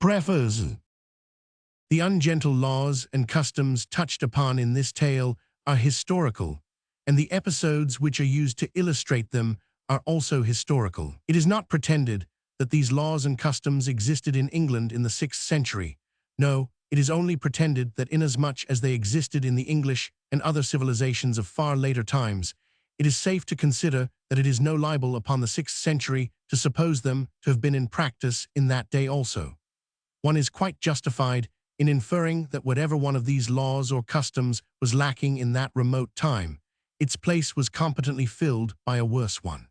Preface. The ungentle laws and customs touched upon in this tale are historical, and the episodes which are used to illustrate them are also historical. It is not pretended that these laws and customs existed in England in the 6th century. No, it is only pretended that inasmuch as they existed in the English and other civilizations of far later times, it is safe to consider that it is no libel upon the 6th century to suppose them to have been in practice in that day also. One is quite justified in inferring that whatever one of these laws or customs was lacking in that remote time, its place was competently filled by a worse one.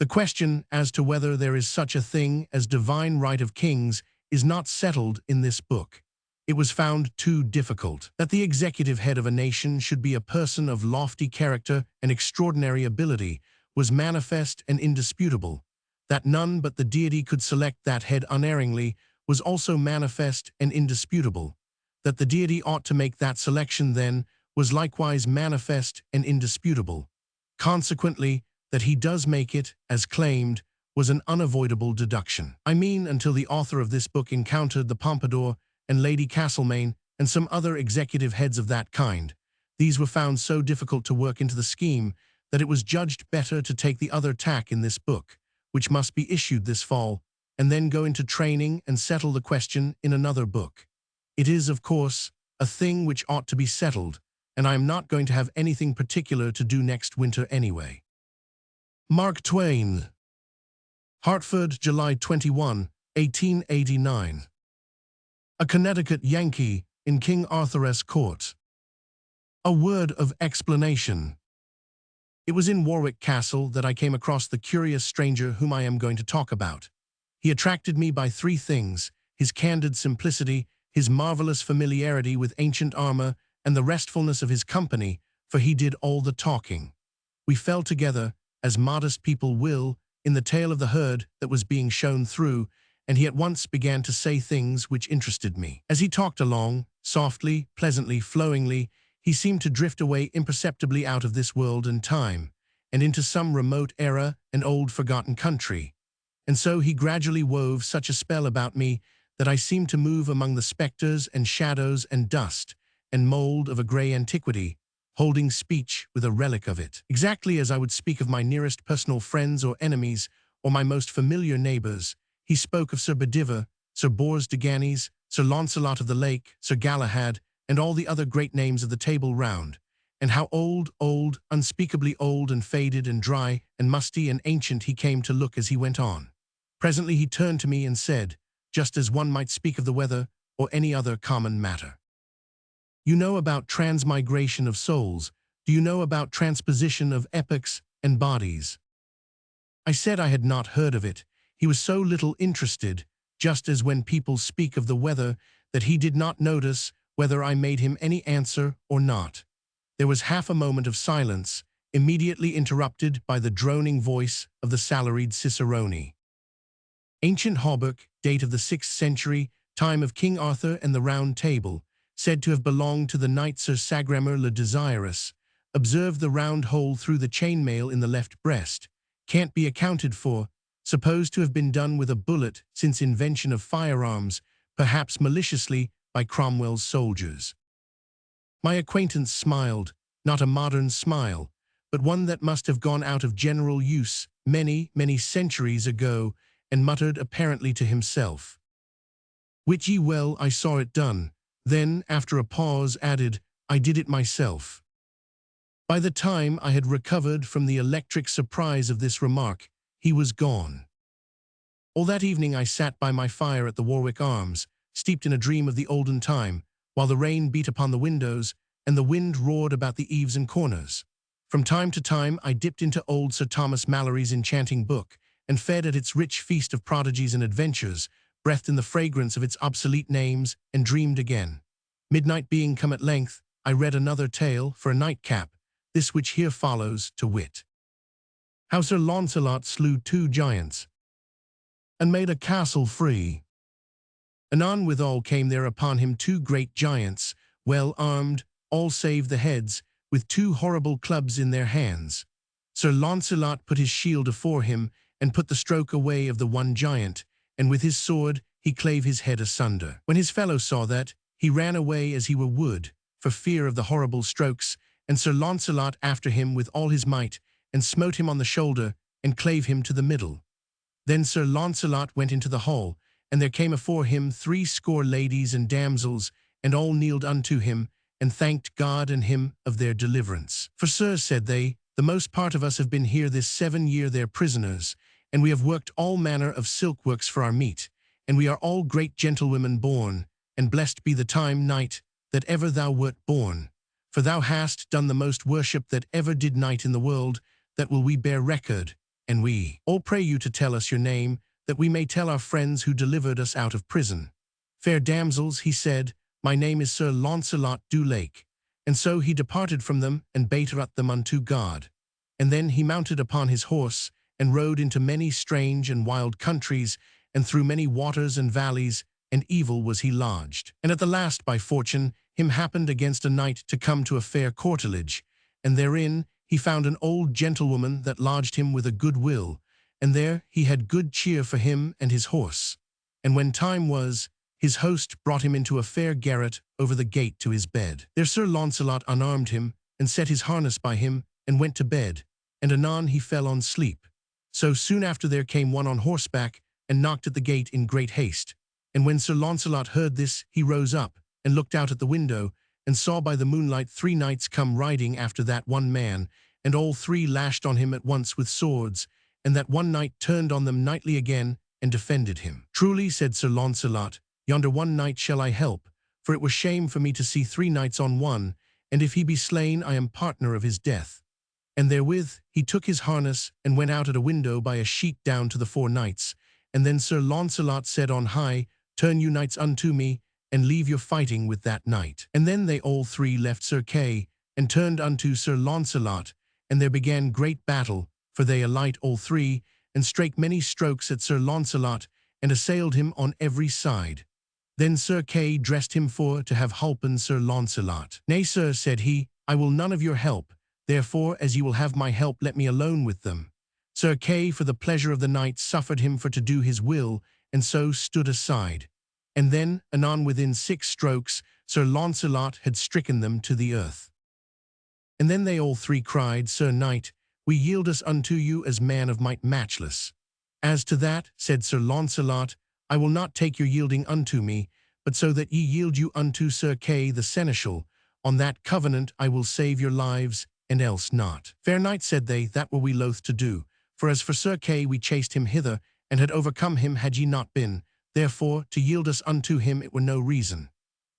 The question as to whether there is such a thing as divine right of kings is not settled in this book. It was found too difficult. That the executive head of a nation should be a person of lofty character and extraordinary ability was manifest and indisputable. That none but the deity could select that head unerringly was also manifest and indisputable. That the deity ought to make that selection then was likewise manifest and indisputable. Consequently, that he does make it, as claimed, was an unavoidable deduction. I mean, until the author of this book encountered the Pompadour and Lady Castlemaine and some other executive heads of that kind. These were found so difficult to work into the scheme that it was judged better to take the other tack in this book, which must be issued this fall, and then go into training and settle the question in another book. It is, of course, a thing which ought to be settled, and I am not going to have anything particular to do next winter anyway. Mark Twain. Hartford, July 21, 1889. A Connecticut Yankee in King Arthur's court. A word of explanation. It was in Warwick Castle that I came across the curious stranger whom I am going to talk about. He attracted me by three things: his candid simplicity, his marvelous familiarity with ancient armor, and the restfulness of his company, for he did all the talking. We fell together, as modest people will, in the tail of the herd that was being shown through, and he at once began to say things which interested me. As he talked along, softly, pleasantly, flowingly, he seemed to drift away imperceptibly out of this world and time, and into some remote era and old forgotten country. And so he gradually wove such a spell about me that I seemed to move among the specters and shadows and dust and mold of a gray antiquity, holding speech with a relic of it. Exactly as I would speak of my nearest personal friends or enemies, or my most familiar neighbors, he spoke of Sir Bedivere, Sir Bors de Ganis, Sir Launcelot of the Lake, Sir Galahad, and all the other great names of the Table Round, and how old, unspeakably old and faded and dry and musty and ancient he came to look as he went on. Presently he turned to me and said, just as one might speak of the weather or any other common matter, "You know about transmigration of souls. Do you know about transposition of epochs and bodies?" I said I had not heard of it. He was so little interested, just as when people speak of the weather, that he did not notice whether I made him any answer or not. There was half a moment of silence, immediately interrupted by the droning voice of the salaried cicerone. Ancient hauberk, date of the 6th century, time of King Arthur and the Round Table, said to have belonged to the knight Sir Sagramor le Desirous, observed the round hole through the chainmail in the left breast, can't be accounted for, supposed to have been done with a bullet since invention of firearms, perhaps maliciously by Cromwell's soldiers. My acquaintance smiled, not a modern smile, but one that must have gone out of general use many, many centuries ago, and muttered apparently to himself, "Wit ye well I saw it done," then, after a pause, added, "I did it myself." By the time I had recovered from the electric surprise of this remark, he was gone. All that evening I sat by my fire at the Warwick Arms, steeped in a dream of the olden time, while the rain beat upon the windows and the wind roared about the eaves and corners. From time to time I dipped into old Sir Thomas Malory's enchanting book, and fed at its rich feast of prodigies and adventures, breathed in the fragrance of its obsolete names, and dreamed again. Midnight being come at length, I read another tale for a nightcap, this which here follows, to wit: How Sir Launcelot slew 2 giants, and made a castle free. Anon withal came there upon him 2 great giants, well armed, all save the heads, with 2 horrible clubs in their hands. Sir Launcelot put his shield afore him, and put the stroke away of the one giant, and with his sword he he clave his head asunder. When his fellow saw that, he ran away as he were wood, for fear of the horrible strokes, and Sir Launcelot after him with all his might, and smote him on the shoulder, and clave him to the middle. Then Sir Launcelot went into the hall, and there came afore him 70 ladies and damsels, and all kneeled unto him, and thanked God and him of their deliverance. For, sir, said they, the most part of us have been here this 7 year their prisoners, and we have worked all manner of silk works for our meat, and we are all great gentlewomen born, and blessed be the time, knight, that ever thou wert born. For thou hast done the most worship that ever did knight in the world, that will we bear record, and we all pray you to tell us your name, that we may tell our friends who delivered us out of prison. Fair damsels, he said, my name is Sir Launcelot du Lake. And so he departed from them, and bade them unto God. And then he mounted upon his horse, and rode into many strange and wild countries, and through many waters and valleys, and evil was he lodged. And at the last, by fortune, him happened against a knight to come to a fair courtelage, and therein he found an old gentlewoman that lodged him with a good will, and there he had good cheer for him and his horse. And when time was, his host brought him into a fair garret over the gate to his bed. There Sir Launcelot unarmed him, and set his harness by him, and went to bed, and anon he fell on sleep. So soon after there came one on horseback, and knocked at the gate in great haste. And when Sir Launcelot heard this, he rose up, and looked out at the window, and saw by the moonlight 3 knights come riding after that one man, and all 3 lashed on him at once with swords, and that one knight turned on them knightly again, and defended him. Truly, said Sir Launcelot, yonder one knight shall I help, for it were shame for me to see 3 knights on one, and if he be slain I am partner of his death. And therewith he took his harness, and went out at a window by a sheet down to the 4 knights. And then Sir Launcelot said on high, turn you knights unto me, and leave your fighting with that knight. And then they all 3 left Sir Kay, and turned unto Sir Launcelot, and there began great battle, for they alight all 3, and strake many strokes at Sir Launcelot, and assailed him on every side. Then Sir Kay dressed him for to have holpen Sir Launcelot. Nay, sir, said he, I will none of your help, therefore as ye will have my help let me alone with them. Sir Kay for the pleasure of the knight suffered him for to do his will, and so stood aside. And then, anon within 6 strokes, Sir Launcelot had stricken them to the earth. And then they all 3 cried, Sir Knight, we yield us unto you as man of might matchless. As to that, said Sir Launcelot, I will not take your yielding unto me, but so that ye yield you unto Sir Kay the seneschal. On that covenant I will save your lives, and else not. Fair knight, said they, that were we loath to do, for as for Sir Kay we chased him hither, and had overcome him had ye not been, therefore to yield us unto him it were no reason.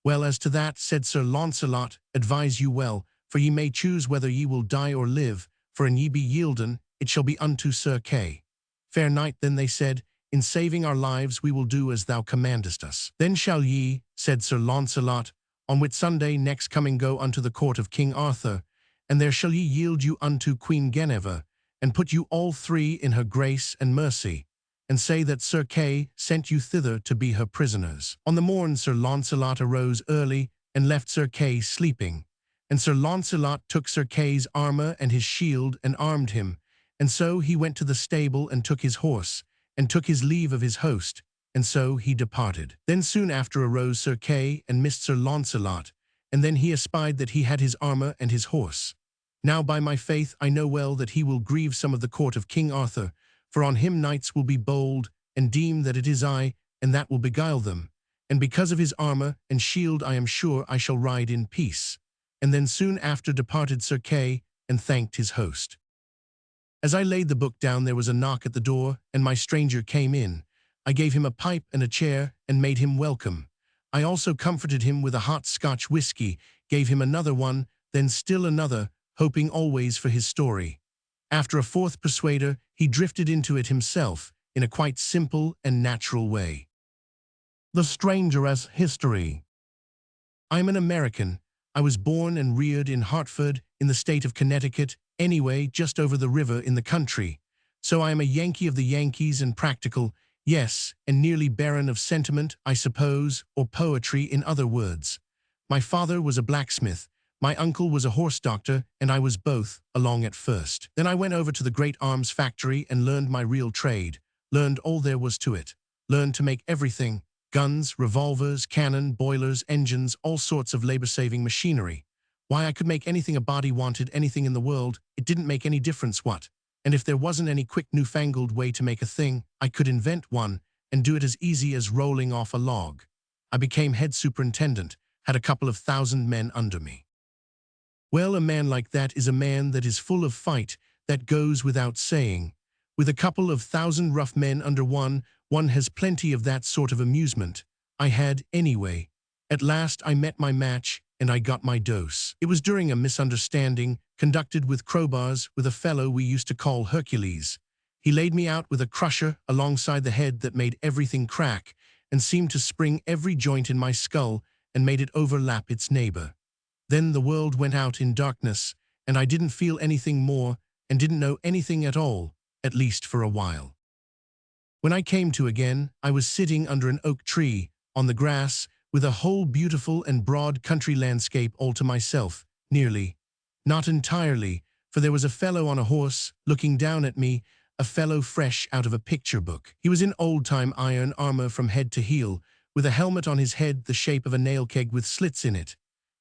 Well, as to that, said Sir Launcelot, advise you well, for ye may choose whether ye will die or live, for an ye be yielden, it shall be unto Sir Kay. Fair knight, then they said, in saving our lives we will do as thou commandest us. Then shall ye, said Sir Launcelot, on Whitsunday next coming go unto the court of King Arthur, and there shall ye yield you unto Queen Guinevere, and put you all 3 in her grace and mercy, and say that Sir Kay sent you thither to be her prisoners. On the morn Sir Launcelot arose early, and left Sir Kay sleeping. And Sir Launcelot took Sir Kay's armor and his shield, and armed him, and so he went to the stable and took his horse, and took his leave of his host, and so he departed. Then soon after arose Sir Kay, and missed Sir Launcelot, and then he espied that he had his armor and his horse. Now by my faith I know well that he will grieve some of the court of King Arthur, for on him knights will be bold, and deem that it is I, and that will beguile them. And because of his armor and shield I am sure I shall ride in peace. And then soon after departed Sir Kay, and thanked his host. As I laid the book down there was a knock at the door, and my stranger came in. I gave him a pipe and a chair, and made him welcome. I also comforted him with a hot Scotch whiskey, gave him another one, then still another, hoping always for his story. After a 4th persuader, he drifted into it himself, in a quite simple and natural way. The Stranger as History. I am an American. I was born and reared in Hartford, in the state of Connecticut, anyway, just over the river in the country. So I am a Yankee of the Yankees and practical, yes, and nearly barren of sentiment, I suppose, or poetry in other words. My father was a blacksmith, my uncle was a horse doctor, and I was both, along at first. Then I went over to the great arms factory and learned my real trade, learned all there was to it, learned to make everything, Guns, revolvers, cannon, boilers, engines, all sorts of labor-saving machinery. Why, I could make anything a body wanted, anything in the world. It didn't make any difference what. And if there wasn't any quick newfangled way to make a thing, I could invent one and do it as easy as rolling off a log. I became head superintendent, had a couple of thousand men under me. Well, a man like that is a man that is full of fight, that goes without saying. With a couple of thousand rough men under one has plenty of that sort of amusement. I had, anyway. At last I met my match, and I got my dose. It was during a misunderstanding, conducted with crowbars, with a fellow we used to call Hercules. He laid me out with a crusher alongside the head that made everything crack, and seemed to spring every joint in my skull and made it overlap its neighbor. Then the world went out in darkness, and I didn't feel anything more, and didn't know anything at all, at least for a while. When I came to again, I was sitting under an oak tree, on the grass, with a whole beautiful and broad country landscape all to myself, nearly. Not entirely, for there was a fellow on a horse, looking down at me, a fellow fresh out of a picture book. He was in old-time iron armor from head to heel, with a helmet on his head the shape of a nail keg with slits in it.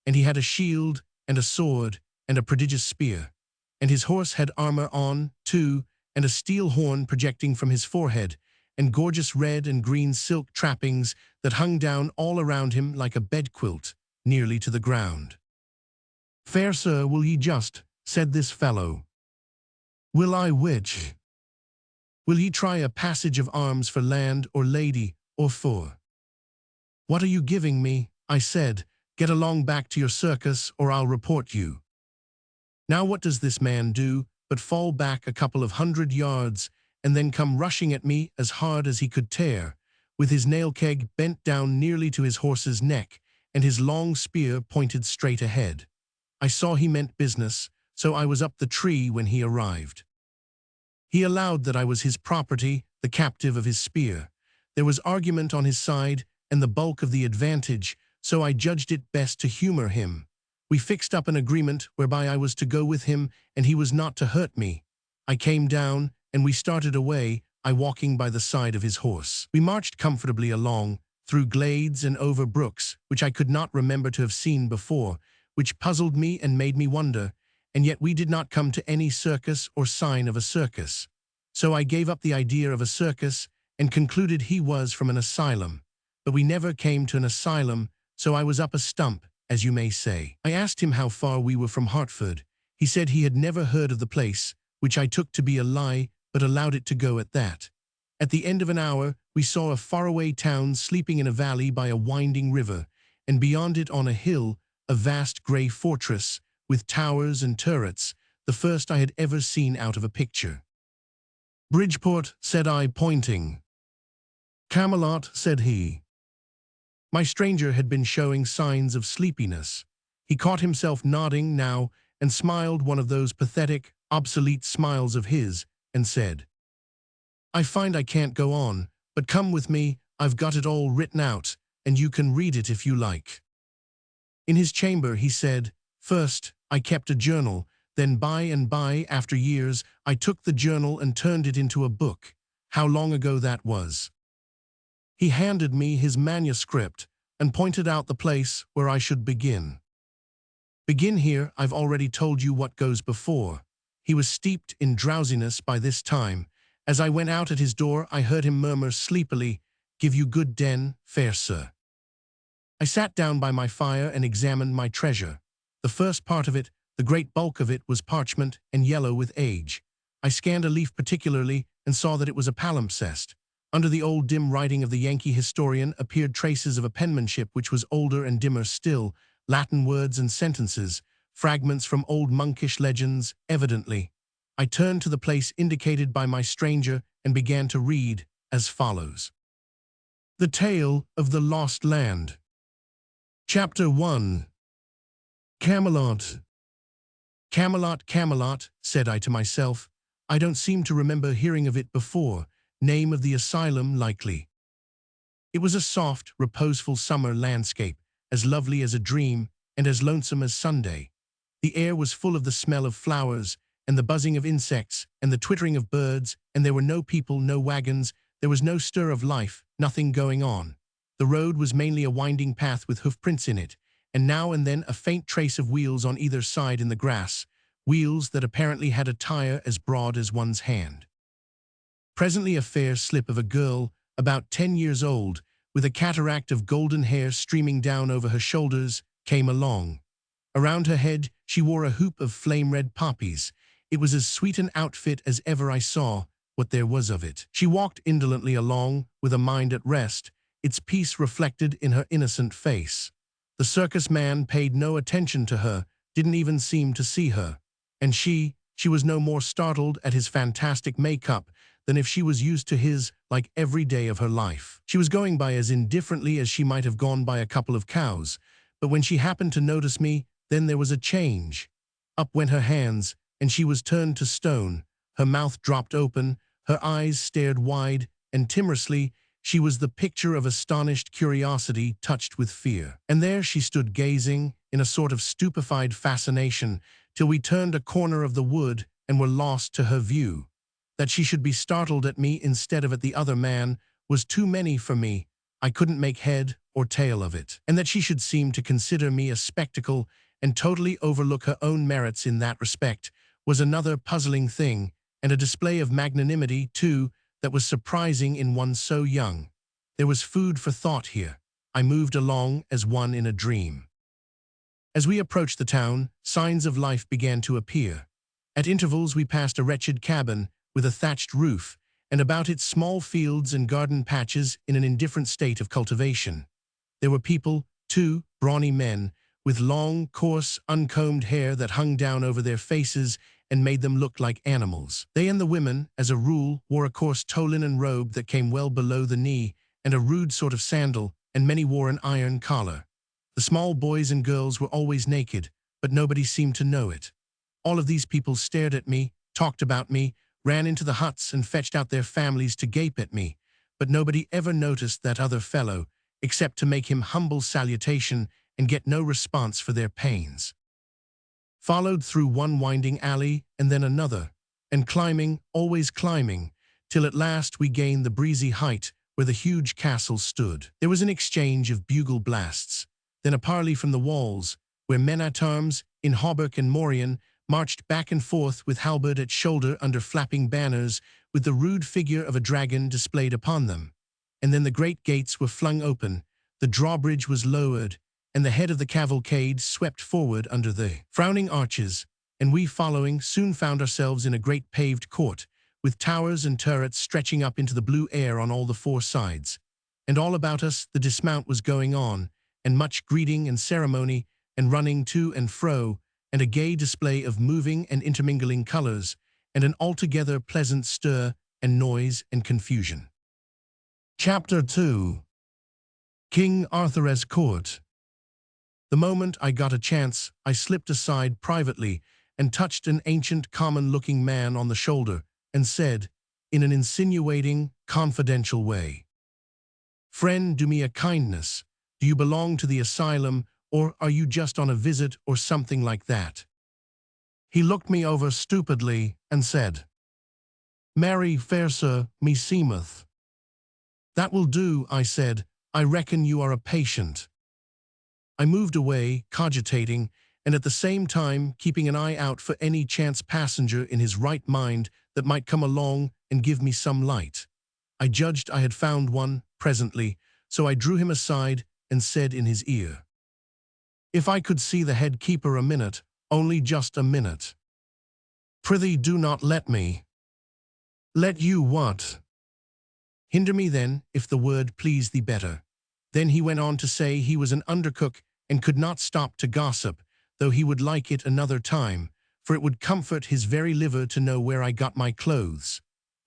And he had a shield, and a sword, and a prodigious spear. And his horse had armor on, too, and a steel horn projecting from his forehead, and gorgeous red and green silk trappings that hung down all around him like a bedquilt, nearly to the ground. "Fair sir, will ye just," said this fellow. "Will I which? Will ye try a passage of arms for land or lady or for?" "What are you giving me?" I said. "Get along back to your circus or I'll report you." Now what does this man do but fall back a couple of 100 yards and then come rushing at me as hard as he could tear, with his nail keg bent down nearly to his horse's neck and his long spear pointed straight ahead. I saw he meant business, so I was up the tree when he arrived. He allowed that I was his property, the captive of his spear. There was argument on his side and the bulk of the advantage, so I judged it best to humor him. We fixed up an agreement whereby I was to go with him and he was not to hurt me. I came down, and we started away, I walking by the side of his horse. We marched comfortably along, through glades and over brooks, which I could not remember to have seen before, which puzzled me and made me wonder, and yet we did not come to any circus or sign of a circus. So I gave up the idea of a circus and concluded he was from an asylum. But we never came to an asylum, so I was up a stump, as you may say. I asked him how far we were from Hartford. He said he had never heard of the place, which I took to be a lie, but allowed it to go at that. At the end of an hour, we saw a faraway town sleeping in a valley by a winding river, and beyond it on a hill, a vast grey fortress, with towers and turrets, the first I had ever seen out of a picture. "Bridgeport," said I, pointing. "Camelot," said he. My stranger had been showing signs of sleepiness. He caught himself nodding now and smiled one of those pathetic, obsolete smiles of his, and said, "I find I can't go on, but come with me, I've got it all written out, and you can read it if you like." In his chamber, he said, "First, I kept a journal, then by and by, after years, I took the journal and turned it into a book. How long ago that was." He handed me his manuscript and pointed out the place where I should begin. "Begin here, I've already told you what goes before." He was steeped in drowsiness by this time. As I went out at his door, I heard him murmur sleepily, "Give you good den, fair sir." I sat down by my fire and examined my treasure. The first part of it, the great bulk of it, was parchment and yellow with age. I scanned a leaf particularly and saw that it was a palimpsest. Under the old dim writing of the Yankee historian appeared traces of a penmanship which was older and dimmer still, Latin words and sentences, fragments from old monkish legends, evidently. I turned to the place indicated by my stranger and began to read as follows. The Tale of the Lost Land. Chapter 1. Camelot. "Camelot, Camelot," said I to myself. "I don't seem to remember hearing of it before. Name of the asylum, likely." It was a soft, reposeful summer landscape, as lovely as a dream and as lonesome as Sunday. The air was full of the smell of flowers and the buzzing of insects and the twittering of birds, and there were no people, no wagons, there was no stir of life, nothing going on. The road was mainly a winding path with hoofprints in it, and now and then a faint trace of wheels on either side in the grass, wheels that apparently had a tire as broad as one's hand. Presently a fair slip of a girl, about 10 years old, with a cataract of golden hair streaming down over her shoulders, came along. Around her head she wore a hoop of flame-red poppies. It was as sweet an outfit as ever I saw, what there was of it. She walked indolently along, with a mind at rest, its peace reflected in her innocent face. The circus man paid no attention to her, didn't even seem to see her. And she was no more startled at his fantastic makeup than if she was used to his, like every day of her life. She was going by as indifferently as she might have gone by a couple of cows, but when she happened to notice me, then there was a change. Up went her hands, and she was turned to stone. Her mouth dropped open, her eyes stared wide, and timorously, she was the picture of astonished curiosity touched with fear. And there she stood gazing, in a sort of stupefied fascination, till we turned a corner of the wood and were lost to her view. That she should be startled at me instead of at the other man was too many for me. I couldn't make head or tail of it. And that she should seem to consider me a spectacle and totally overlook her own merits in that respect was another puzzling thing, and a display of magnanimity, too, that was surprising in one so young. There was food for thought here. I moved along as one in a dream. As we approached the town, signs of life began to appear. At intervals we passed a wretched cabin with a thatched roof, and about it small fields and garden patches in an indifferent state of cultivation. There were people, too, brawny men, with long, coarse, uncombed hair that hung down over their faces and made them look like animals. They and the women, as a rule, wore a coarse tow-linen robe that came well below the knee, and a rude sort of sandal, and many wore an iron collar. The small boys and girls were always naked, but nobody seemed to know it. All of these people stared at me, talked about me, ran into the huts and fetched out their families to gape at me, but nobody ever noticed that other fellow, except to make him humble salutation and get no response for their pains. Followed through one winding alley and then another, and climbing, always climbing, till at last we gained the breezy height where the huge castle stood. There was an exchange of bugle blasts, then a parley from the walls, where men-at-arms, in hauberk and morion, marched back and forth with halberd at shoulder under flapping banners, with the rude figure of a dragon displayed upon them. And then the great gates were flung open, the drawbridge was lowered, and the head of the cavalcade swept forward under the frowning arches, and we following soon found ourselves in a great paved court, with towers and turrets stretching up into the blue air on all the four sides. And all about us the dismount was going on, and much greeting and ceremony, and running to and fro, and a gay display of moving and intermingling colors, and an altogether pleasant stir and noise and confusion. Chapter 2. King Arthur's Court. The moment I got a chance, I slipped aside privately and touched an ancient, common-looking man on the shoulder and said, in an insinuating, confidential way, "Friend, do me a kindness. Do you belong to the asylum, or are you just on a visit or something like that?" He looked me over stupidly and said, "Marry, fair sir, meseemeth." "That will do," I said. "I reckon you are a patient." I moved away, cogitating, and at the same time keeping an eye out for any chance passenger in his right mind that might come along and give me some light. I judged I had found one, presently, so I drew him aside and said in his ear, "If I could see the head keeper a minute, only just a minute." "Prithee do not let me." "Let you what?" "Hinder me then, if the word please thee better." Then he went on to say he was an undercook and could not stop to gossip, though he would like it another time, for it would comfort his very liver to know where I got my clothes.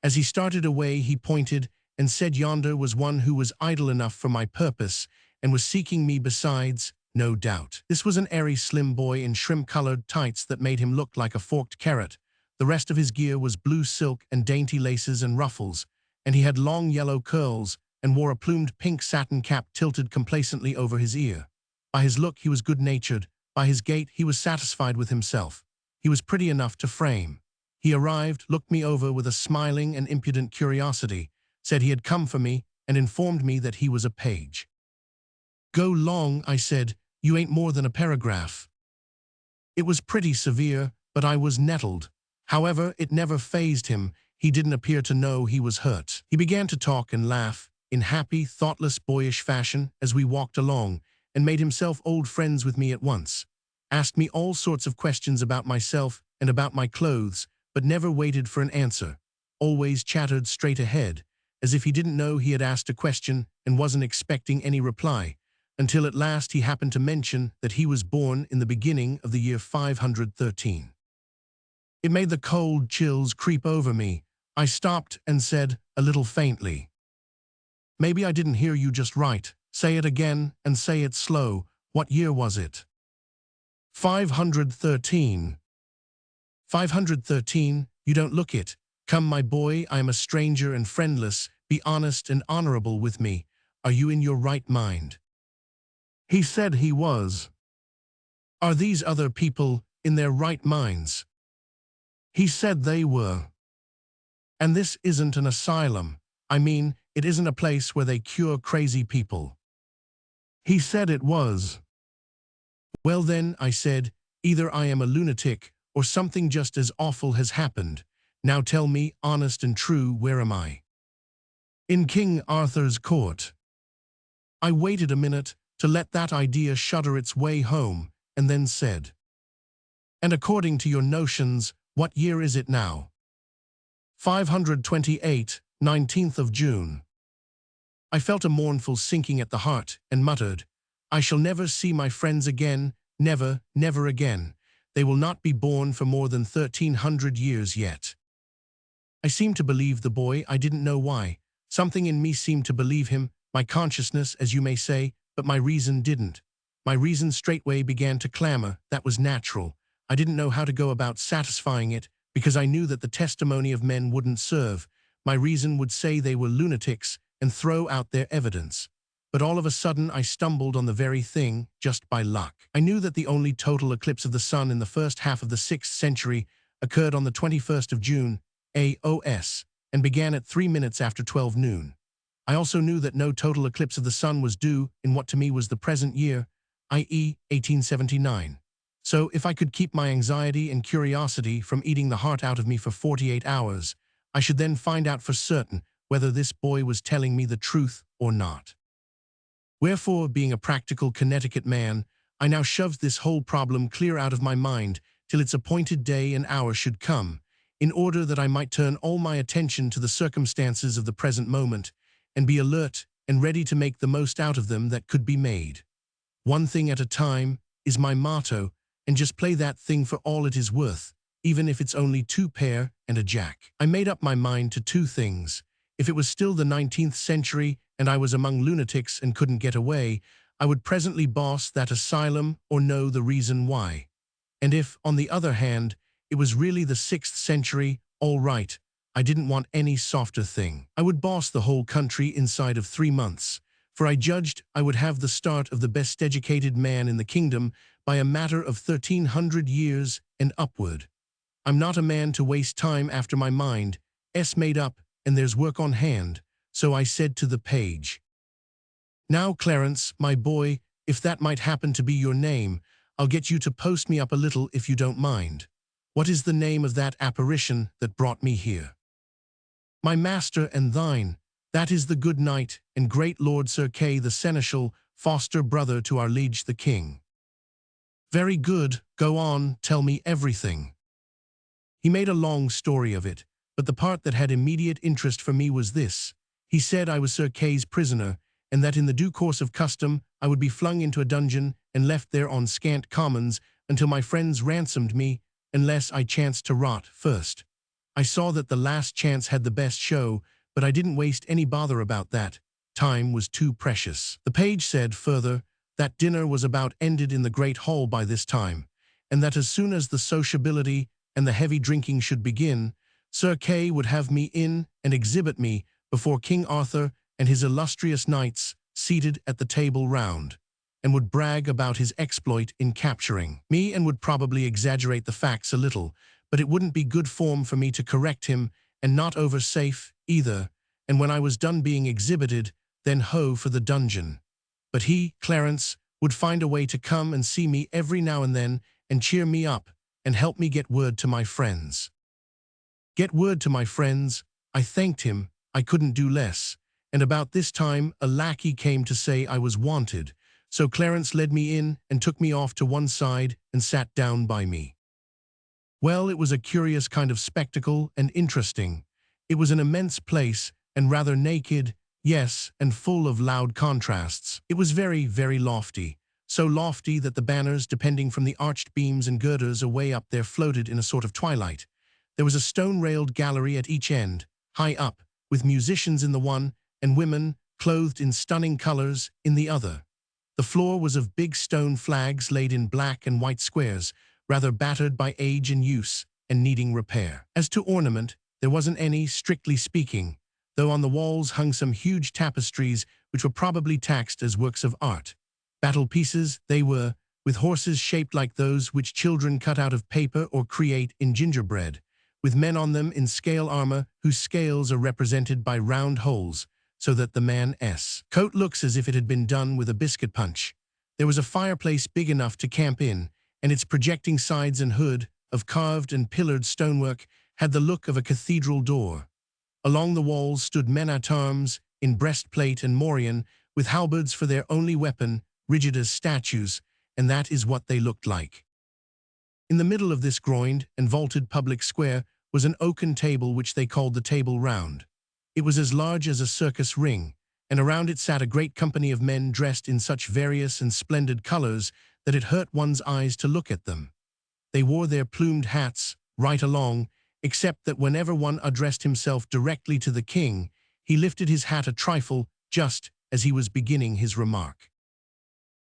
As he started away he pointed and said yonder was one who was idle enough for my purpose, and was seeking me besides, no doubt. This was an airy slim boy in shrimp-colored tights that made him look like a forked carrot. The rest of his gear was blue silk and dainty laces and ruffles, and he had long yellow curls, and wore a plumed pink satin cap tilted complacently over his ear. By his look he was good-natured, by his gait he was satisfied with himself. He was pretty enough to frame. He arrived, looked me over with a smiling and impudent curiosity, said he had come for me, and informed me that he was a page. Go long, I said, you ain't more than a paragraph. It was pretty severe, but I was nettled. However, it never fazed him. He didn't appear to know he was hurt. He began to talk and laugh, in happy, thoughtless, boyish fashion, as we walked along, and made himself old friends with me at once. Asked me all sorts of questions about myself and about my clothes, but never waited for an answer. Always chattered straight ahead, as if he didn't know he had asked a question and wasn't expecting any reply, until at last he happened to mention that he was born in the beginning of the year 513. It made the cold chills creep over me. I stopped and said, a little faintly, "Maybe I didn't hear you just right. Say it again and say it slow. What year was it?" 513. 513, you don't look it. Come, my boy, I am a stranger and friendless. Be honest and honorable with me. Are you in your right mind? He said he was. Are these other people in their right minds? He said they were. And this isn't an asylum. I mean, it isn't a place where they cure crazy people. He said it was. Well then, I said, either I am a lunatic or something just as awful has happened. Now tell me, honest and true, where am I? In King Arthur's court. I waited a minute to let that idea shudder its way home, and then said, and according to your notions, what year is it now? 528, 19th of June. I felt a mournful sinking at the heart and muttered, I shall never see my friends again, never, never again. They will not be born for more than 1300 years yet. I seemed to believe the boy, I didn't know why. Something in me seemed to believe him, my consciousness, as you may say, but my reason didn't. My reason straightway began to clamor. That was natural. I didn't know how to go about satisfying it, because I knew that the testimony of men wouldn't serve. My reason would say they were lunatics and throw out their evidence. But all of a sudden I stumbled on the very thing, just by luck. I knew that the only total eclipse of the sun in the first half of the 6th century occurred on the 21st of June, AOS, and began at 3 minutes after 12 noon. I also knew that no total eclipse of the sun was due in what to me was the present year, i.e. 1879. So if I could keep my anxiety and curiosity from eating the heart out of me for 48 hours, I should then find out for certain whether this boy was telling me the truth or not. Wherefore, being a practical Connecticut man, I now shoved this whole problem clear out of my mind till its appointed day and hour should come, in order that I might turn all my attention to the circumstances of the present moment, and be alert and ready to make the most out of them that could be made. One thing at a time is my motto, and just play that thing for all it is worth, even if it's only 2 pair and a jack. I made up my mind to 2 things. If it was still the 19th century and I was among lunatics and couldn't get away, I would presently boss that asylum or know the reason why. And if, on the other hand, it was really the 6th century, all right, I didn't want any softer thing. I would boss the whole country inside of 3 months, for I judged I would have the start of the best educated man in the kingdom by a matter of 1300 years and upward. I'm not a man to waste time after my mind, made up, and there's work on hand, so I said to the page, Now, Clarence, my boy, if that might happen to be your name, I'll get you to post me up a little if you don't mind. What is the name of that apparition that brought me here? My master and thine, that is the good knight and great Lord Sir Kay the Seneschal, foster brother to our liege the king. Very good, go on, tell me everything. He made a long story of it, but the part that had immediate interest for me was this. He said I was Sir Kay's prisoner, and that in the due course of custom I would be flung into a dungeon and left there on scant commons until my friends ransomed me, unless I chanced to rot first. I saw that the last chance had the best show, but I didn't waste any bother about that. Time was too precious. The page said further that dinner was about ended in the great hall by this time, and that as soon as the sociability and the heavy drinking should begin, Sir Kay would have me in and exhibit me before King Arthur and his illustrious knights seated at the table round, and would brag about his exploit in capturing me and would probably exaggerate the facts a little, but it wouldn't be good form for me to correct him and not over safe either, and when I was done being exhibited, then ho for the dungeon. but he, Clarence, would find a way to come and see me every now and then and cheer me up and help me get word to my friends. Get word to my friends, I thanked him, I couldn't do less, and about this time a lackey came to say I was wanted, so Clarence led me in and took me off to one side and sat down by me. Well, it was a curious kind of spectacle and interesting. It was an immense place and rather naked, yes, and full of loud contrasts. It was very, very lofty, so lofty that the banners depending from the arched beams and girders away up there floated in a sort of twilight. There was a stone-railed gallery at each end, high up, with musicians in the one and women, clothed in stunning colors, in the other. The floor was of big stone flags laid in black and white squares, rather battered by age and use, and needing repair. As to ornament, there wasn't any, strictly speaking, though on the walls hung some huge tapestries which were probably taxed as works of art. Battle pieces, they were, with horses shaped like those which children cut out of paper or create in gingerbread, with men on them in scale armor whose scales are represented by round holes, so that the man's coat looks as if it had been done with a biscuit punch. There was a fireplace big enough to camp in, and its projecting sides and hood, of carved and pillared stonework, had the look of a cathedral door. Along the walls stood men-at-arms, in breastplate and morion, with halberds for their only weapon, rigid as statues, and that is what they looked like. In the middle of this groined and vaulted public square was an oaken table which they called the Table Round. It was as large as a circus ring, and around it sat a great company of men dressed in such various and splendid colors that it hurt one's eyes to look at them. They wore their plumed hats right along, except that whenever one addressed himself directly to the king, he lifted his hat a trifle just as he was beginning his remark.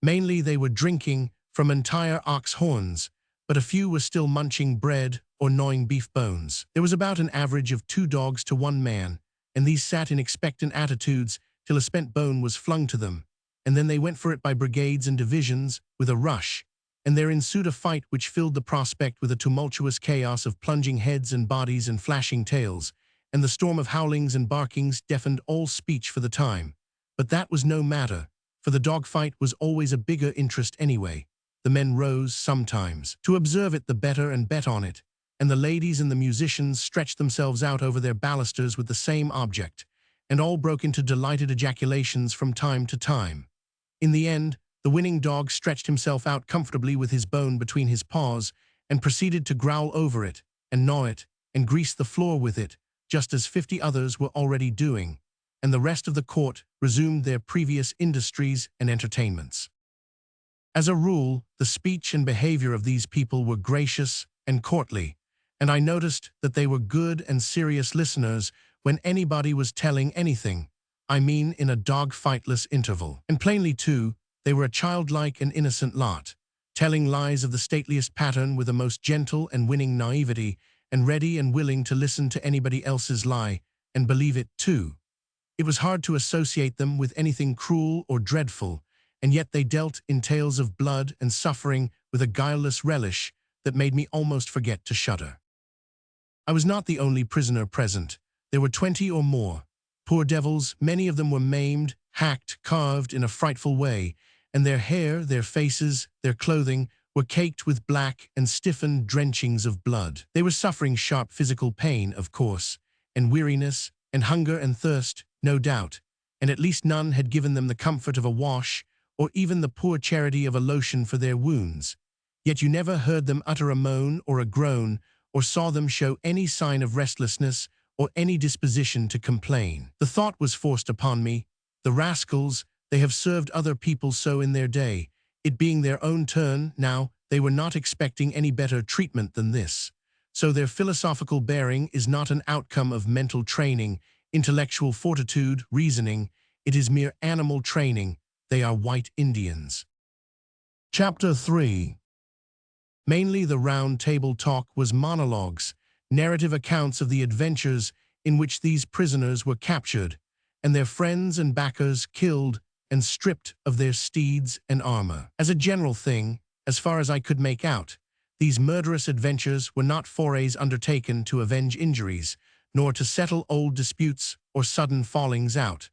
Mainly they were drinking from entire ox horns, but a few were still munching bread or gnawing beef bones. There was about an average of 2 dogs to 1 man, and these sat in expectant attitudes till a spent bone was flung to them, and then they went for it by brigades and divisions with a rush, and there ensued a fight which filled the prospect with a tumultuous chaos of plunging heads and bodies and flashing tails, and the storm of howlings and barkings deafened all speech for the time. But that was no matter, for the dogfight was always a bigger interest anyway. The men rose sometimes to observe it the better and bet on it, and the ladies and the musicians stretched themselves out over their balusters with the same object, and all broke into delighted ejaculations from time to time. In the end, the winning dog stretched himself out comfortably with his bone between his paws and proceeded to growl over it and gnaw it and grease the floor with it, just as 50 others were already doing, and the rest of the court resumed their previous industries and entertainments. As a rule, the speech and behavior of these people were gracious and courtly, and I noticed that they were good and serious listeners when anybody was telling anything, I mean in a dog-fightless interval. And plainly, too, they were a childlike and innocent lot, telling lies of the stateliest pattern with a most gentle and winning naivety, and ready and willing to listen to anybody else's lie, and believe it too. It was hard to associate them with anything cruel or dreadful, and yet they dealt in tales of blood and suffering with a guileless relish that made me almost forget to shudder. I was not the only prisoner present. There were 20 or more. Poor devils, many of them were maimed, hacked, carved in a frightful way, and their hair, their faces, their clothing were caked with black and stiffened drenchings of blood. They were suffering sharp physical pain, of course, and weariness, and hunger and thirst, no doubt, and at least none had given them the comfort of a wash or even the poor charity of a lotion for their wounds. Yet you never heard them utter a moan or a groan, or saw them show any sign of restlessness or any disposition to complain. The thought was forced upon me, the rascals, they have served other people so in their day. It being their own turn now, they were not expecting any better treatment than this. So their philosophical bearing is not an outcome of mental training, intellectual fortitude, reasoning. It is mere animal training. They are white Indians. Chapter 3. Mainly the round table talk was monologues, narrative accounts of the adventures in which these prisoners were captured, and their friends and backers killed and stripped of their steeds and armor. As a general thing, as far as I could make out, these murderous adventures were not forays undertaken to avenge injuries, nor to settle old disputes or sudden fallings out.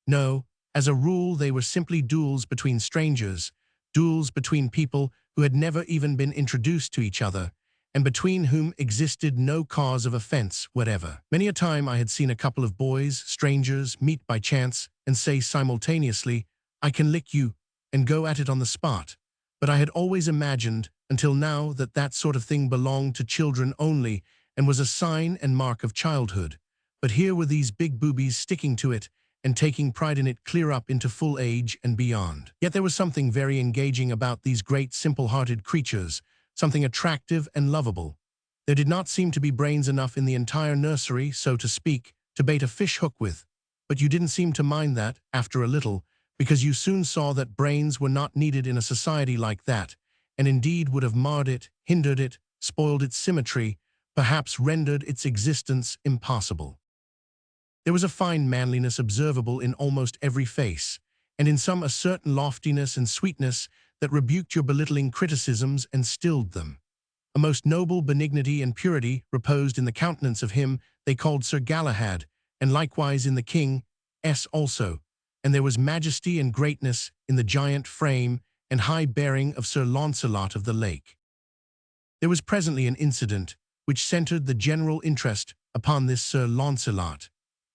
No, As a rule, they were simply duels between strangers, duels between people who had never even been introduced to each other, and between whom existed no cause of offense whatever. Many a time I had seen a couple of boys, strangers, meet by chance and say simultaneously, "I can lick you," and go at it on the spot. But I had always imagined, until now, that that sort of thing belonged to children only and was a sign and mark of childhood. But here were these big boobies sticking to it and taking pride in it clear up into full age and beyond. Yet there was something very engaging about these great simple-hearted creatures, something attractive and lovable. There did not seem to be brains enough in the entire nursery, so to speak, to bait a fish hook with. But you didn't seem to mind that, after a little, because you soon saw that brains were not needed in a society like that, and indeed would have marred it, hindered it, spoiled its symmetry, perhaps rendered its existence impossible. There was a fine manliness observable in almost every face, and in some a certain loftiness and sweetness that rebuked your belittling criticisms and stilled them. A most noble benignity and purity reposed in the countenance of him they called Sir Galahad, and likewise in the King also, and there was majesty and greatness in the giant frame and high bearing of Sir Launcelot of the Lake. There was presently an incident which centered the general interest upon this Sir Launcelot.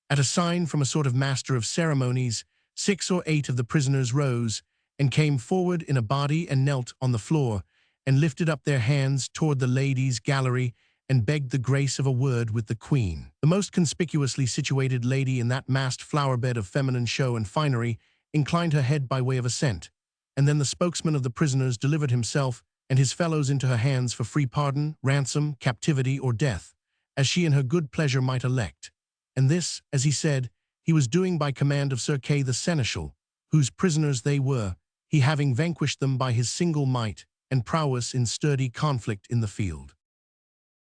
At a sign from a sort of master of ceremonies, 6 or 8 of the prisoners rose and came forward in a body and knelt on the floor and lifted up their hands toward the ladies' gallery and begged the grace of a word with the Queen. The most conspicuously situated lady in that massed flower-bed of feminine show and finery inclined her head by way of assent, and then the spokesman of the prisoners delivered himself and his fellows into her hands for free pardon, ransom, captivity, or death, as she in her good pleasure might elect. And this, as he said, he was doing by command of Sir Kay the Seneschal, whose prisoners they were, he having vanquished them by his single might and prowess in sturdy conflict in the field.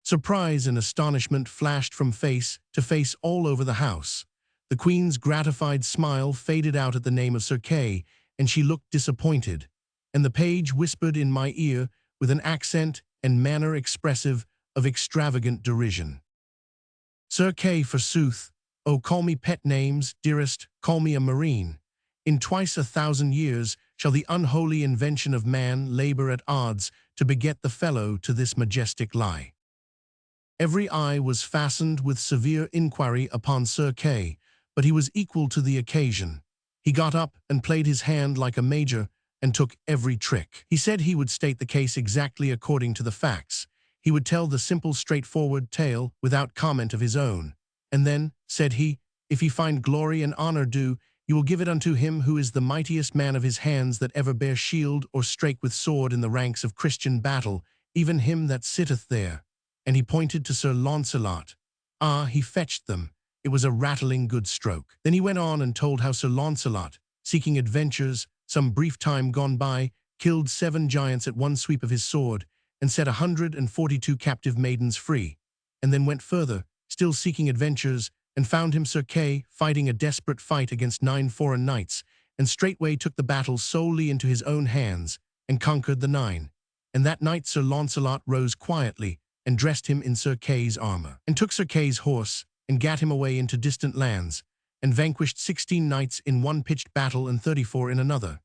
Surprise and astonishment flashed from face to face all over the house. The Queen's gratified smile faded out at the name of Sir Kay, and she looked disappointed, and the page whispered in my ear with an accent and manner expressive of extravagant derision. "Sir Kay, forsooth! Oh, call me pet names, dearest, call me a marine. In twice 1,000 years shall the unholy invention of man labor at odds to beget the fellow to this majestic lie." Every eye was fastened with severe inquiry upon Sir Kay, but he was equal to the occasion. He got up and played his hand like a major and took every trick. He said he would state the case exactly according to the facts. He would tell the simple, straightforward tale without comment of his own. And then, said he, if ye find glory and honor due, you will give it unto him who is the mightiest man of his hands that ever bare shield or strake with sword in the ranks of Christian battle, even him that sitteth there. And he pointed to Sir Launcelot. Ah, he fetched them. It was a rattling good stroke. Then he went on and told how Sir Launcelot, seeking adventures, some brief time gone by, killed 7 giants at one sweep of his sword, and set 142 captive maidens free, and then went further, still seeking adventures, and found him Sir Kay fighting a desperate fight against 9 foreign knights, and straightway took the battle solely into his own hands, and conquered the 9. And that night Sir Launcelot rose quietly, and dressed him in Sir Kay's armor, and took Sir Kay's horse, and gat him away into distant lands, and vanquished 16 knights in one pitched battle and 34 in another.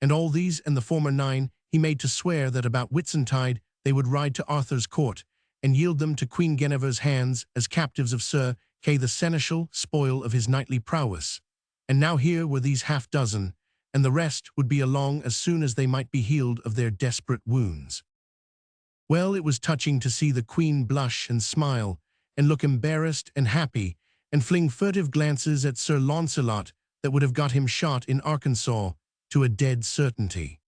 And all these and the former 9 he made to swear that about Whitsuntide they would ride to Arthur's court, and yield them to Queen Guinevere's hands as captives of Sir Kay the Seneschal, spoil of his knightly prowess. And now here were these 6, and the rest would be along as soon as they might be healed of their desperate wounds. Well, it was touching to see the Queen blush and smile, and look embarrassed and happy, and fling furtive glances at Sir Launcelot that would have got him shot in Arkansas to a dead certainty.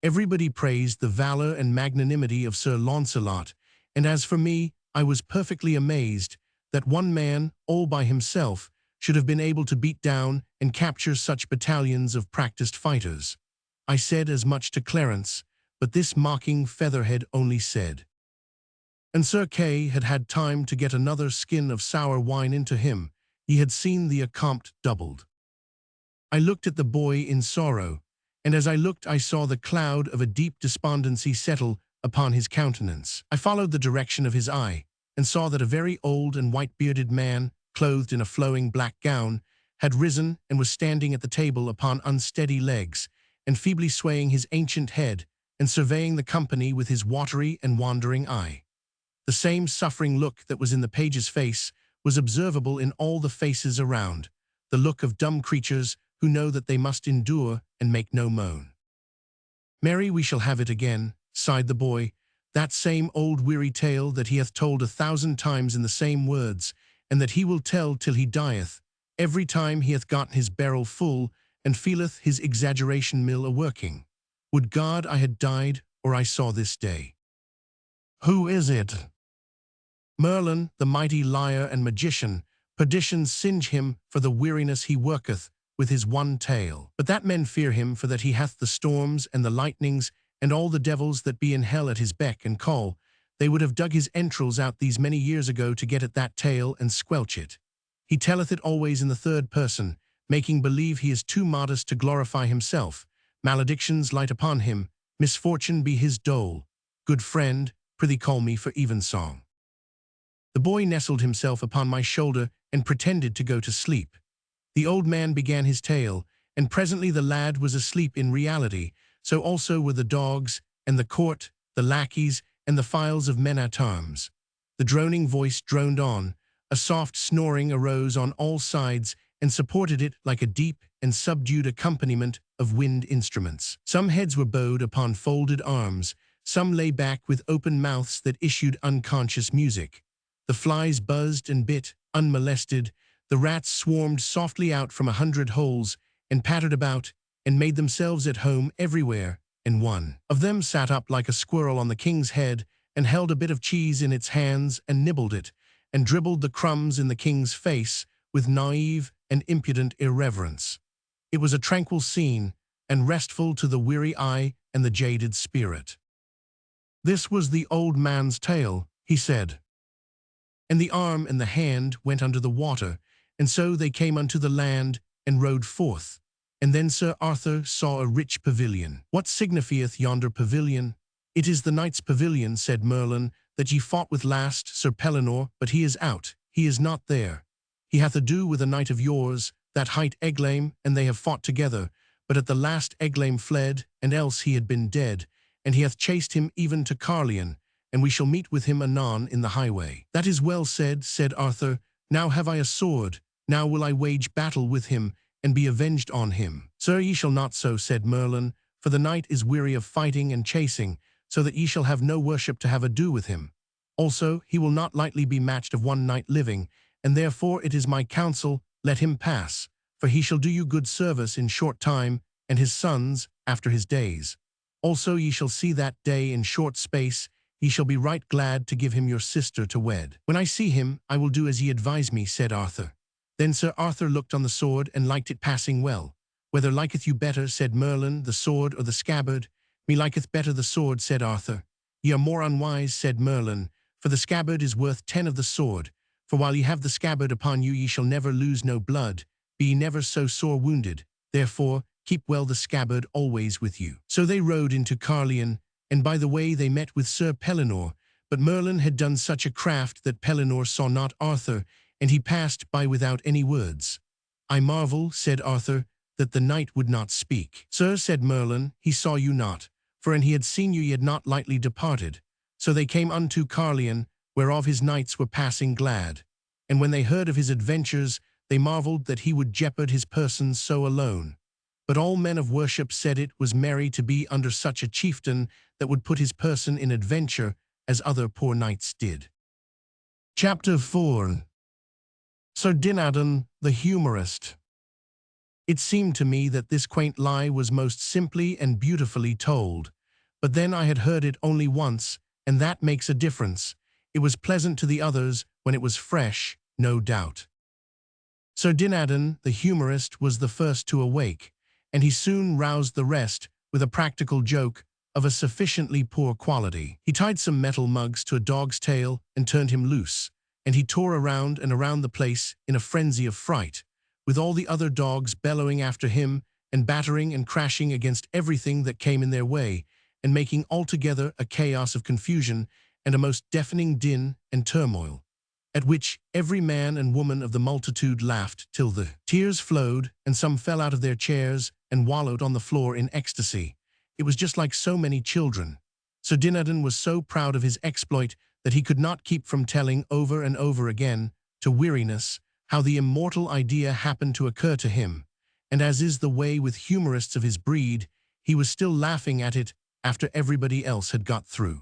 Everybody praised the valor and magnanimity of Sir Launcelot, and as for me, I was perfectly amazed that one man, all by himself, should have been able to beat down and capture such battalions of practiced fighters. I said as much to Clarence, but this mocking featherhead only said, "And Sir Kay had had time to get another skin of sour wine into him. He had seen the accompt doubled." I looked at the boy in sorrow, and as I looked I saw the cloud of a deep despondency settle upon his countenance. I followed the direction of his eye, and saw that a very old and white-bearded man, clothed in a flowing black gown, had risen and was standing at the table upon unsteady legs, and feebly swaying his ancient head, and surveying the company with his watery and wandering eye. The same suffering look that was in the page's face was observable in all the faces around, the look of dumb creatures who know that they must endure and make no moan. "Marry, we shall have it again," sighed the boy, "that same old weary tale that he hath told 1,000 times in the same words, and that he will tell till he dieth, every time he hath gotten his barrel full, and feeleth his exaggeration mill a-working. Would God I had died, or I saw this day." "Who is it?" "Merlin, the mighty liar and magician. Perdition singe him for the weariness he worketh with his one tale. But that men fear him, for that he hath the storms and the lightnings and all the devils that be in hell at his beck and call. They would have dug his entrails out these many years ago to get at that tale and squelch it. He telleth it always in the third person, making believe he is too modest to glorify himself. Maledictions light upon him, misfortune be his dole. Good friend, prithee call me for evensong." The boy nestled himself upon my shoulder and pretended to go to sleep. The old man began his tale, and presently the lad was asleep in reality, so also were the dogs, and the court, the lackeys, and the files of men-at-arms. The droning voice droned on, a soft snoring arose on all sides and supported it like a deep and subdued accompaniment of wind instruments. Some heads were bowed upon folded arms, some lay back with open mouths that issued unconscious music. The flies buzzed and bit, unmolested. The rats swarmed softly out from 100 holes and pattered about and made themselves at home everywhere, and one of them sat up like a squirrel on the king's head and held a bit of cheese in its hands and nibbled it, and dribbled the crumbs in the king's face with naive and impudent irreverence. It was a tranquil scene, and restful to the weary eye and the jaded spirit. "This was the old man's tale," he said. "And the arm and the hand went under the water, and so they came unto the land, and rode forth. And then Sir Arthur saw a rich pavilion. 'What signifieth yonder pavilion?' 'It is the knight's pavilion,' said Merlin, 'that ye fought with last, Sir Pellinore, but he is out, he is not there. He hath ado with a knight of yours, that hight Eglaim, and they have fought together, but at the last Eglaim fled, and else he had been dead, and he hath chased him even to Carlion, and we shall meet with him anon in the highway.' 'That is well said,' said Arthur. 'Now have I a sword, now will I wage battle with him, and be avenged on him.' 'Sir, ye shall not so,' said Merlin, 'for the knight is weary of fighting and chasing, so that ye shall have no worship to have ado with him. Also, he will not lightly be matched of one knight living, and therefore it is my counsel, let him pass, for he shall do you good service in short time, and his sons after his days. Also ye shall see that day in short space, ye shall be right glad to give him your sister to wed.' 'When I see him, I will do as ye advise me,' said Arthur. Then Sir Arthur looked on the sword and liked it passing well. 'Whether liketh you better,' said Merlin, 'the sword or the scabbard?' 'Me liketh better the sword,' said Arthur. 'Ye are more unwise,' said Merlin, 'for the scabbard is worth 10 of the sword. For while ye have the scabbard upon you, ye shall never lose no blood, be ye never so sore wounded. Therefore keep well the scabbard always with you.' So they rode into Carlion, and by the way they met with Sir Pellinore, but Merlin had done such a craft that Pellinore saw not Arthur, and he passed by without any words. 'I marvel,' said Arthur, 'that the knight would not speak.' 'Sir,' said Merlin, 'he saw you not, for an he had seen you ye had not lightly departed.' So they came unto Carlion, whereof his knights were passing glad. And when they heard of his adventures, they marveled that he would jeopard his person so alone. But all men of worship said it was merry to be under such a chieftain that would put his person in adventure as other poor knights did. Chapter 4. Sir Dinadan, the humorist. It seemed to me that this quaint lie was most simply and beautifully told, but then I had heard it only once, and that makes a difference. It was pleasant to the others when it was fresh, no doubt. Sir Dinadan, the humorist, was the first to awake, and he soon roused the rest with a practical joke of a sufficiently poor quality. He tied some metal mugs to a dog's tail and turned him loose, and he tore around and around the place in a frenzy of fright, with all the other dogs bellowing after him and battering and crashing against everything that came in their way, and making altogether a chaos of confusion and a most deafening din and turmoil. at which every man and woman of the multitude laughed till the tears flowed, and some fell out of their chairs and wallowed on the floor in ecstasy. It was just like so many children. Sir Dinadan was so proud of his exploit that he could not keep from telling over and over again, to weariness, how the immortal idea happened to occur to him, and as is the way with humorists of his breed, he was still laughing at it after everybody else had got through.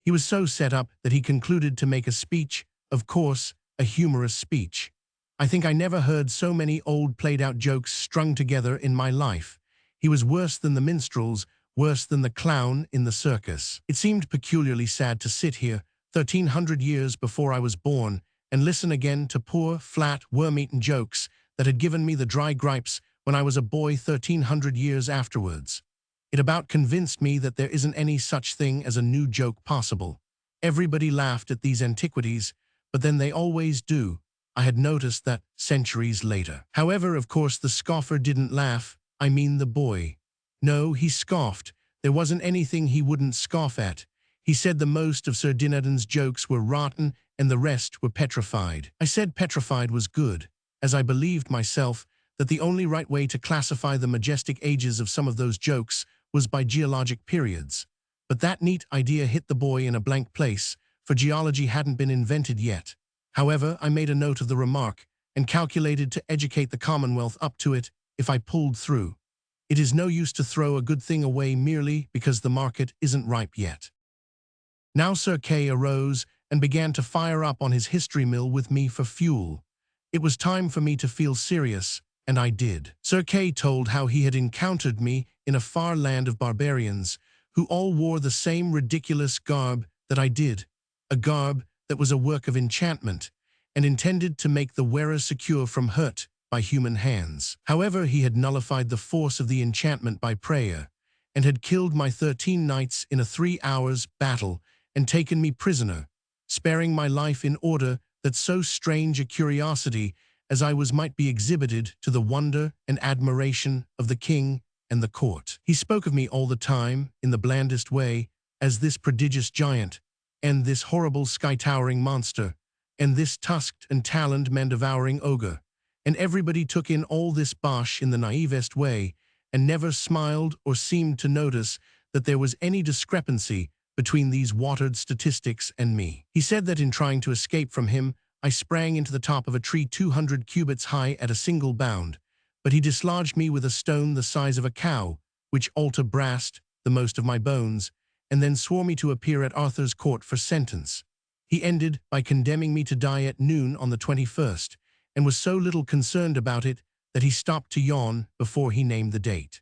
He was so set up that he concluded to make a speech, of course, a humorous speech. I think I never heard so many old played-out jokes strung together in my life. He was worse than the minstrels, worse than the clown in the circus. It seemed peculiarly sad to sit here, 1300 years before I was born, and listen again to poor, flat, worm-eaten jokes that had given me the dry gripes when I was a boy 1300 years afterwards. It about convinced me that there isn't any such thing as a new joke possible. Everybody laughed at these antiquities, but then they always do. I had noticed that centuries later. However, of course, the scoffer didn't laugh. I mean the boy. No, he scoffed. There wasn't anything he wouldn't scoff at. He said the most of Sir Dinadan's jokes were rotten and the rest were petrified. I said petrified was good, as I believed myself that the only right way to classify the majestic ages of some of those jokes was by geologic periods. But that neat idea hit the boy in a blank place, for geology hadn't been invented yet. However, I made a note of the remark and calculated to educate the Commonwealth up to it if I pulled through. It is no use to throw a good thing away merely because the market isn't ripe yet. Now Sir Kay arose and began to fire up on his history mill with me for fuel. It was time for me to feel serious, and I did. Sir Kay told how he had encountered me in a far land of barbarians, who all wore the same ridiculous garb that I did, a garb that was a work of enchantment, and intended to make the wearer secure from hurt by human hands. However, he had nullified the force of the enchantment by prayer, and had killed my 13 knights in a 3 hours battle, and taken me prisoner, sparing my life in order that so strange a curiosity as I was might be exhibited to the wonder and admiration of the king and the court. He spoke of me all the time, in the blandest way, as this prodigious giant, and this horrible sky-towering monster, and this tusked and taloned man-devouring ogre, and everybody took in all this bosh in the naivest way, and never smiled or seemed to notice that there was any discrepancy between these watered statistics and me. He said that in trying to escape from him, I sprang into the top of a tree 200 cubits high at a single bound, but he dislodged me with a stone the size of a cow, which alter brast the most of my bones, and then swore me to appear at Arthur's court for sentence. He ended by condemning me to die at noon on the 21st, and was so little concerned about it that he stopped to yawn before he named the date.